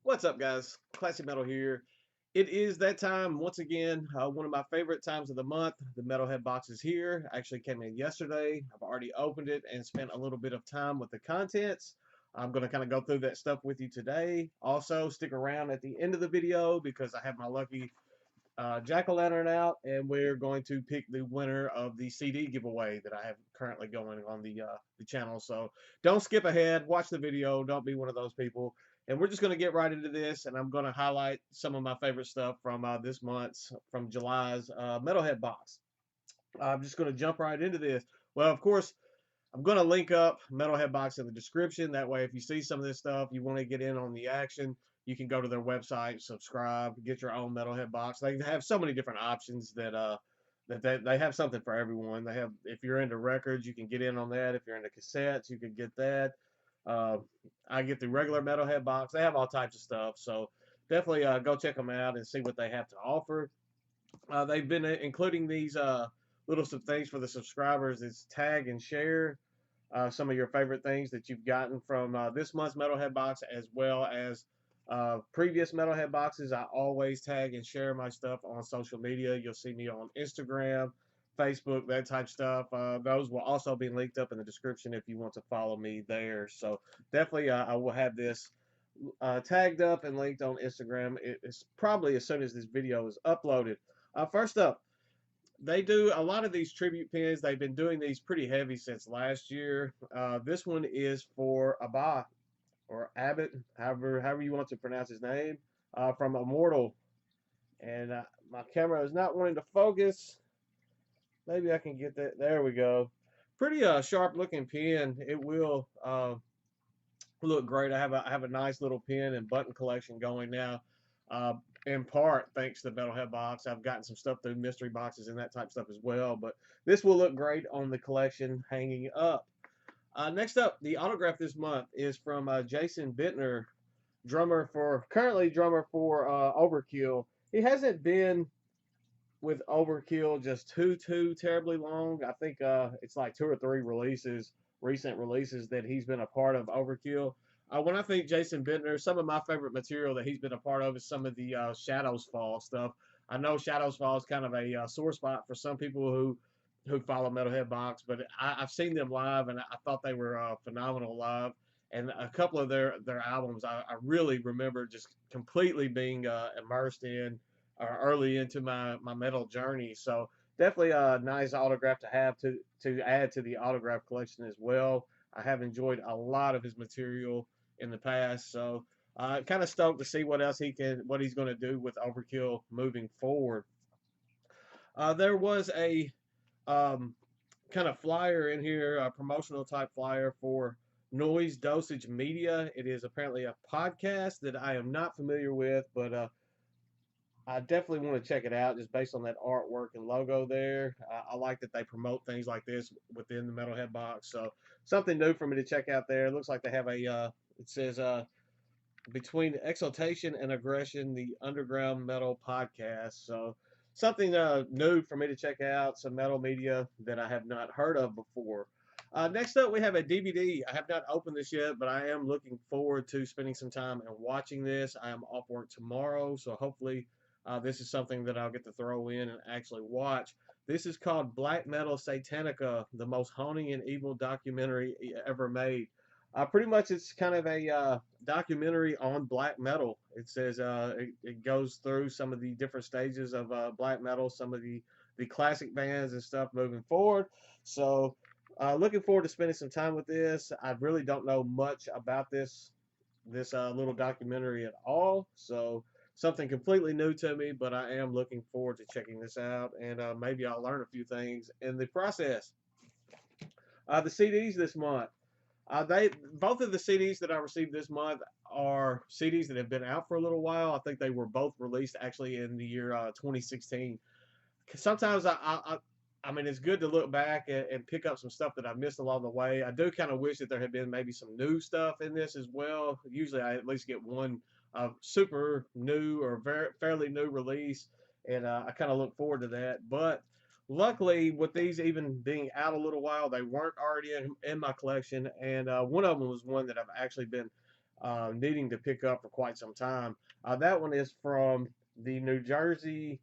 What's up, guys? Classic Metal here. It is that time once again. One of my favorite times of the month. The Metalhead box is here. Actually came in yesterday. I've already opened it and spent a little bit of time with the contents. I'm going to kind of go through that stuff with you today. Also, stick around at the end of the video because I have my lucky jack-o'-lantern out, and we're going to pick the winner of the CD giveaway that I have currently going on the channel. So don't skip ahead. Watch the video. Don't be one of those people. And we're just going to get right into this, and I'm going to highlight some of my favorite stuff from this month's, from July's Metalhead box. I'm just going to jump right into this. Well, of course, I'm going to link up Metalhead box in the description. That way, if you see some of this stuff, you want to get in on the action, you can go to their website, subscribe, get your own Metalhead box. They have so many different options that they have something for everyone. They have, if you're into records, you can get in on that. If you're into cassettes, you can get that. Uh, I get the regular Metalhead box. They have all types of stuff. So definitely go check them out and see what they have to offer. They've been including these little some things for the subscribers. It's tag and share some of your favorite things that you've gotten from this month's Metalhead box, as well as previous Metalhead boxes. I always tag and share my stuff on social media. You'll see me on Instagram, Facebook, that type stuff. Those will also be linked up in the description if you want to follow me there. So definitely, I will have this tagged up and linked on Instagram. It's probably as soon as this video is uploaded. First up, they do a lot of these tribute pins. They've been doing these pretty heavy since last year. This one is for Abba or Abbott, however you want to pronounce his name, from Immortal. And my camera is not wanting to focus. Maybe I can get that. There we go. Pretty sharp looking pin. It will look great. I have a nice little pin and button collection going now. Uh, in part thanks to the Metalhead box. I've gotten some stuff through mystery boxes and that type of stuff as well. But this will look great on the collection hanging up. Next up, the autograph this month is from Jason Bittner, currently drummer for Overkill. He hasn't been with Overkill just too terribly long. I think it's like 2 or 3 recent releases that he's been a part of Overkill. When I think Jason Bittner, some of my favorite material that he's been a part of is some of the Shadows Fall stuff. I know Shadows Fall is kind of a sore spot for some people who follow Metalhead Box, but I've seen them live and I thought they were phenomenal live. And a couple of their albums I really remember just completely being immersed in early into my metal journey. So definitely a nice autograph to have to add to the autograph collection as well. I have enjoyed a lot of his material in the past, so kind of stoked to see what he's going to do with Overkill moving forward. There was a kind of flyer in here, a promotional type flyer for Noise Dosage Media. It is apparently a podcast that I am not familiar with, but I definitely want to check it out just based on that artwork and logo there. I like that they promote things like this within the Metalhead box. So something new for me to check out there. It looks like they have it says, Between Exaltation and Aggression, the Underground Metal Podcast. So something new for me to check out, some metal media that I have not heard of before. Next up, we have a DVD. I have not opened this yet, but I am looking forward to spending some time and watching this. I am off work tomorrow, so hopefully this is something that I'll get to throw in and actually watch. This is called Black Metal Satanica, the most haunting and evil documentary ever made. Pretty much, it's kind of a documentary on black metal. It says it goes through some of the different stages of black metal, some of the classic bands and stuff moving forward. So, looking forward to spending some time with this. I really don't know much about this little documentary at all. So something completely new to me, but I am looking forward to checking this out, and maybe I'll learn a few things in the process. The CDs this month. They both of the CDs that I received this month are CDs that have been out for a little while. I think they were both released actually in the year 2016. Sometimes I mean, it's good to look back and pick up some stuff that I missed along the way. I do kind of wish that there had been maybe some new stuff in this as well. Usually, I at least get one super new or fairly new release, and I kind of look forward to that. But luckily, with these even being out a little while, they weren't already in my collection, and one of them was one that I've actually been needing to pick up for quite some time. That one is from the New Jersey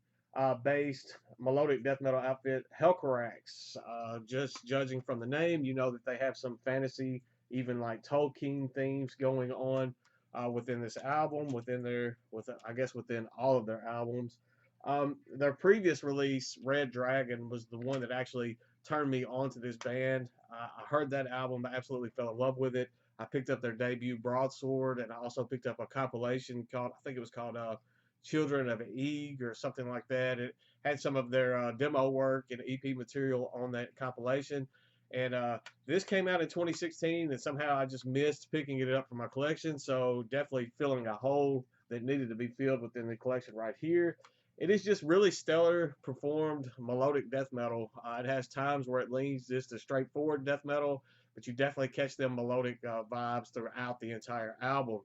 based melodic death metal outfit Helcaraxe. Just judging from the name, you know that they have some fantasy, even like Tolkien themes going on within this album, I guess within all of their albums. Their previous release, Red Dragon, was the one that actually turned me onto this band. I heard that album, I absolutely fell in love with it. I picked up their debut Broadsword, and I also picked up a compilation called, I think it was called Children of Eve or something like that. It had some of their demo work and EP material on that compilation. And this came out in 2016, and somehow I just missed picking it up for my collection. So definitely filling a hole that needed to be filled within the collection right here. It is just really stellar performed melodic death metal. It has times where it leans just to straightforward death metal, but you definitely catch them melodic vibes throughout the entire album.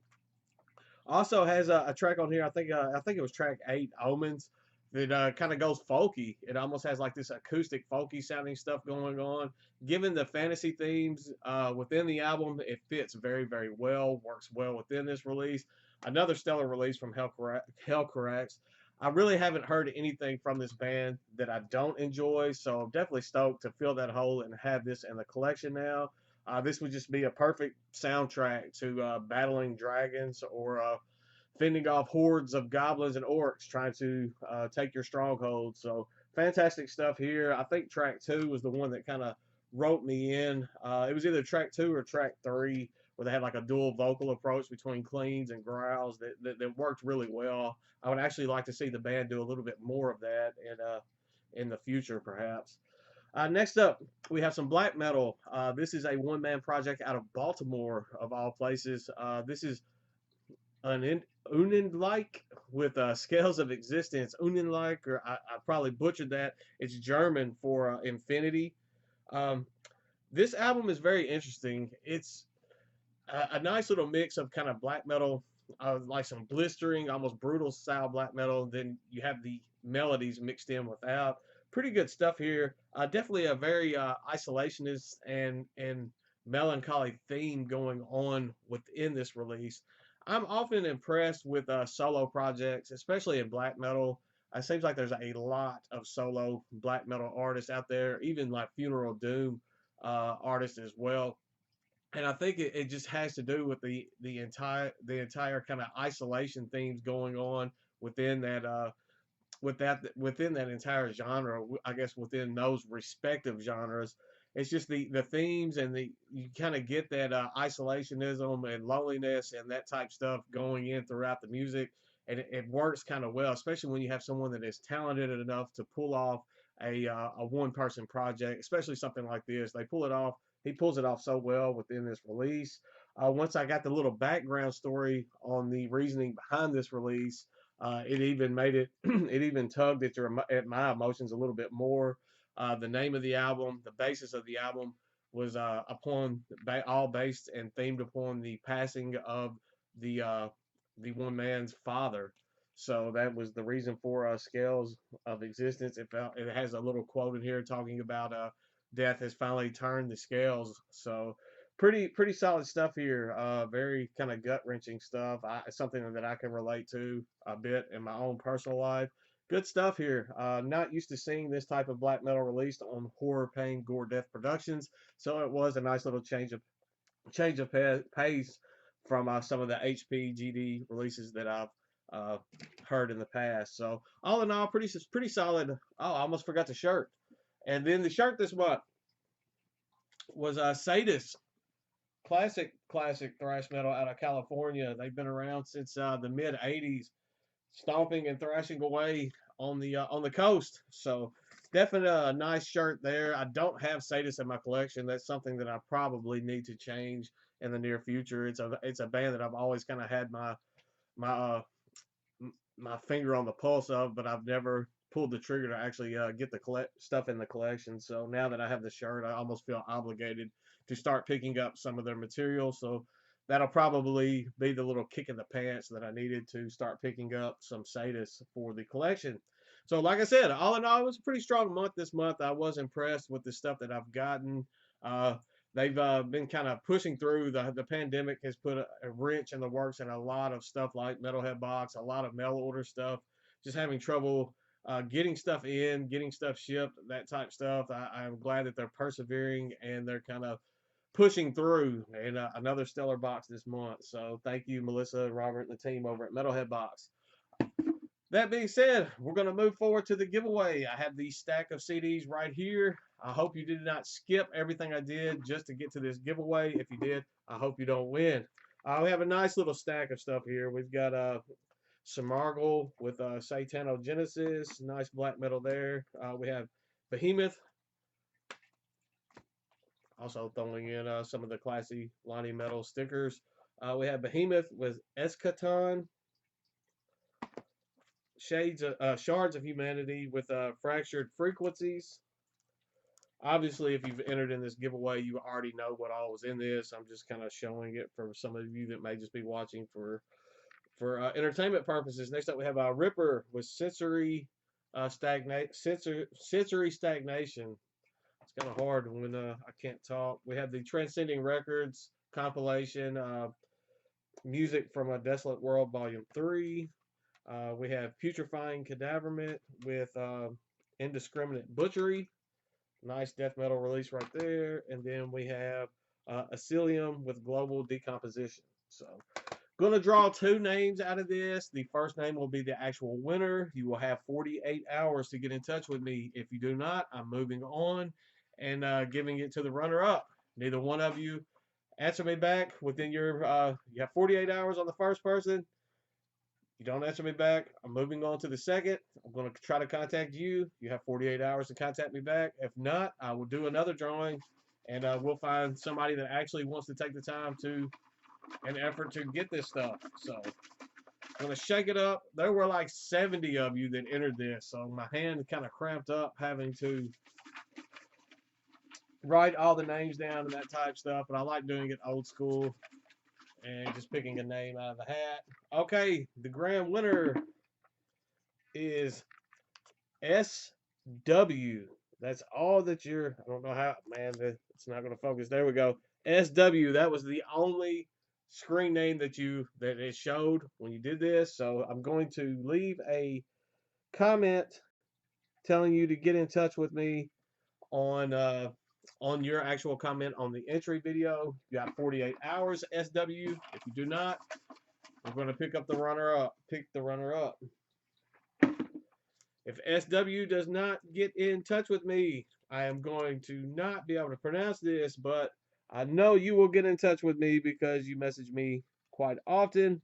Also has a track on here. I think it was track 8, Omens, that kind of goes folky. It almost has like this acoustic folky sounding stuff going on. Given the fantasy themes within the album, it fits very very well. Works well within this release. Another stellar release from Helcaraxe. I really haven't heard anything from this band that I don't enjoy, so I'm definitely stoked to fill that hole and have this in the collection now. This would just be a perfect soundtrack to battling dragons or fending off hordes of goblins and orcs trying to take your stronghold. So fantastic stuff here. I think track 2 was the one that kind of wrote me in. It was either track 2 or track 3 where they had like a dual vocal approach between cleans and growls that worked really well. I would actually like to see the band do a little bit more of that in the future, perhaps. Next up, we have some black metal. This is a one-man project out of Baltimore, of all places. This is an Unendlich with Scales of Existence. Unendlich, or I probably butchered that. It's German for infinity. Um, this album is very interesting. It's a nice little mix of kind of black metal, like some blistering, almost brutal style black metal. Then you have the melodies mixed in without. Pretty good stuff here. Definitely a very isolationist and melancholy theme going on within this release. I'm often impressed with solo projects, especially in black metal. It seems like there's a lot of solo black metal artists out there, even like Funeral Doom artists as well. And I think it just has to do with the entire kind of isolation themes going on within that within that entire genre. I guess within those respective genres, it's just the themes and the you kind of get that isolationism and loneliness and that type stuff going in throughout the music, and it works kind of well, especially when you have someone that is talented enough to pull off a one person project, especially something like this. They pull it off. He pulls it off so well within this release. Once I got the little background story on the reasoning behind this release, it even made it, it even tugged at my emotions a little bit more. The name of the album, the basis of the album was all based and themed upon the passing of the uh, the one man's father. So that was the reason for Scales of Existence. It has a little quote in here talking about death has finally turned the scales. So pretty solid stuff here. Very kind of gut wrenching stuff. Something that I can relate to a bit in my own personal life. Good stuff here. Not used to seeing this type of black metal released on Horror, Pain, Gore, Death Productions, so it was a nice little change of pace from some of the HPGD releases that I've uh, heard in the past. So all in all, pretty solid. Oh, I almost forgot the shirt. And then the shirt this month was Sadist, classic thrash metal out of California. They've been around since the mid '80s, stomping and thrashing away on the coast. So definitely a nice shirt there. I don't have Sadist in my collection. That's something that I probably need to change in the near future. It's a band that I've always kind of had my my finger on the pulse of, but I've never pulled the trigger to actually get the stuff in the collection. So now that I have the shirt, I almost feel obligated to start picking up some of their material. So that'll probably be the little kick in the pants that I needed to start picking up some Sadist for the collection. So like I said, all in all, it was a pretty strong month this month. I was impressed with the stuff that I've gotten. Uh, they've been kind of pushing through. The pandemic has put a wrench in the works and a lot of stuff like Metalhead box, a lot of mail order stuff, just having trouble getting stuff in, getting stuff shipped, that type stuff. I'm glad that they're persevering and they're kind of pushing through, and another stellar box this month. So thank you, Melissa, Robert, and the team over at Metalhead Box. That being said, we're going to move forward to the giveaway. I have the stack of CDs right here. I hope you did not skip everything I did just to get to this giveaway. If you did, I hope you don't win. We have a nice little stack of stuff here. We've got Samargal with Satanogenesis, nice black metal there. We have Behemoth, also throwing in some of the classy Lonnie metal stickers. We have Behemoth with Eschaton, Shards of Humanity with Fractured Frequencies. Obviously, if you've entered in this giveaway, you already know what all was in this. I'm just kind of showing it for some of you that may just be watching for entertainment purposes. Next up, we have Ripper with Sensory Stagnation. It's kind of hard when I can't talk. We have the Transcending Records compilation, music from A Desolate World Volume 3. We have Putrefying Cadaverment with Indiscriminate Butchery. Nice death metal release right there. And then we have Asilium with Global Decomposition. So, going to draw 2 names out of this. The first name will be the actual winner. You will have 48 hours to get in touch with me. If you do not, I'm moving on and giving it to the runner-up. Neither one of you answer me back within your, you have 48 hours on the first person. You don't answer me back, I'm moving on to the second. I'm going to try to contact you. You have 48 hours to contact me back. If not, I will do another drawing, and we'll find somebody that actually wants to take the time to and effort to get this stuff. So I'm going to shake it up. There were like 70 of you that entered this, so my hand kind of cramped up having to write all the names down and that type stuff, but I like doing it old school and just picking a name out of the hat. Okay, the grand winner is SW. That's all that you're, I don't know how, man, it's not going to focus. There we go. SW, that was the only screen name that it showed when you did this. So I'm going to leave a comment telling you to get in touch with me on your actual comment on the entry video. You got 48 hours, SW. If you do not, we're going to pick the runner-up. If SW does not get in touch with me, I am going to not be able to pronounce this, but I know you will get in touch with me because you message me quite often.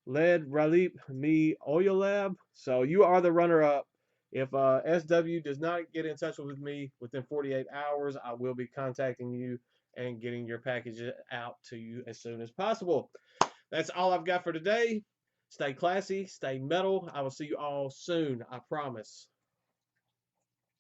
Led Ralip Me Oyolab. So you are the runner-up. If SW does not get in touch with me within 48 hours, I will be contacting you and getting your package out to you as soon as possible. That's all I've got for today. Stay classy, stay metal. I will see you all soon, I promise.